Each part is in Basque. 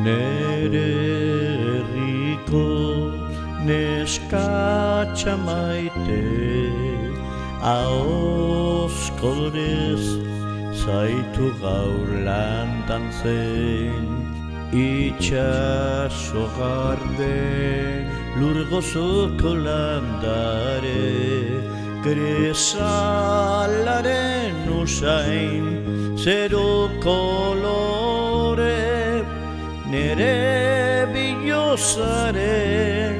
Nere herriko neskatxa maite, ahoz kolorez zaitu gaur lantan zen. Itxaso garde lur gozoko landare, gresalaren usain zero kolore. Nere bilozaren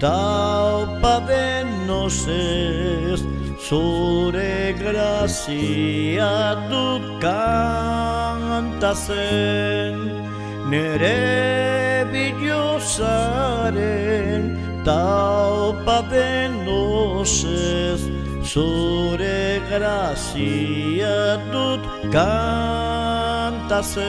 taupa denozez, zure grazia dut kantazen. Nere bilozaren taupa denozez, zure grazia dut kantazen.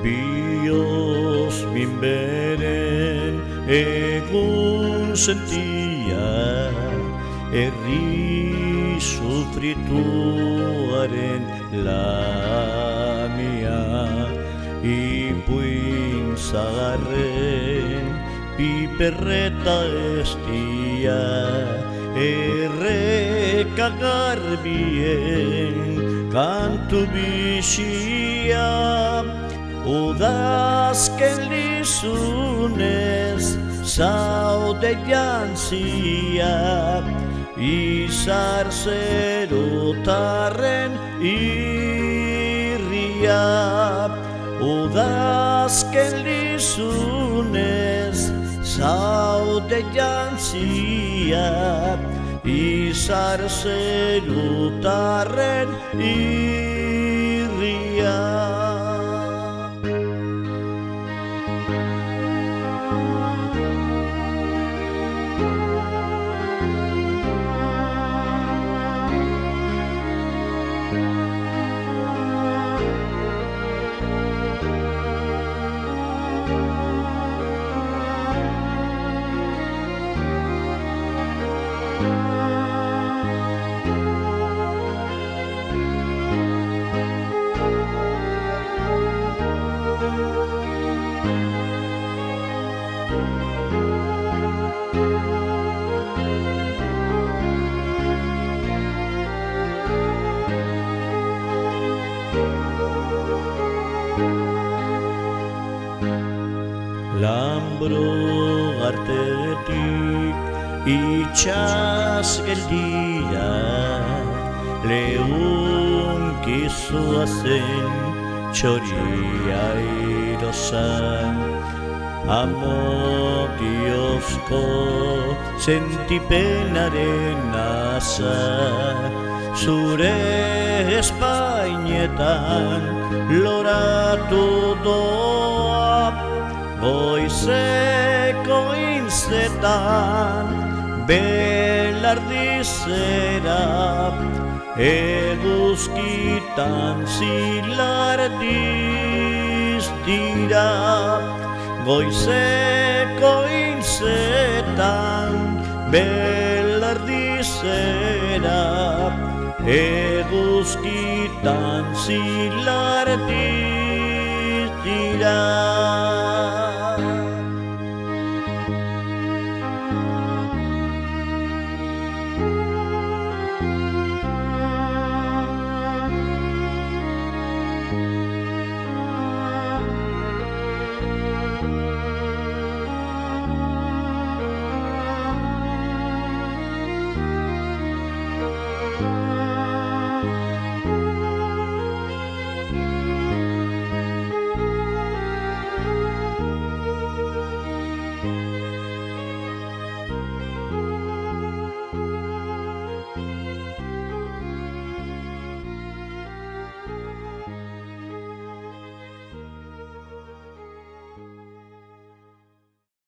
Bioz minberen egun sentia, herri sufrituaren lamia. Ipuin zagarren piperreta estia, erreka garbien kantu bixia. Udazken lizunez zaude jantzia, izar zerotarren irria. Udazken lizunez zaude jantzia, izar zerotarren irria. Lambro artetik itxas geldia, leunkizoa zen txoria irosan. Amotiozko sentipenaren asa, zure espainetan loratu doa. Goizeko inzetan belardizera, eguzkitan zilardiz dira, goizeko intzetan belardizera, eguzkitan zilardiz dira.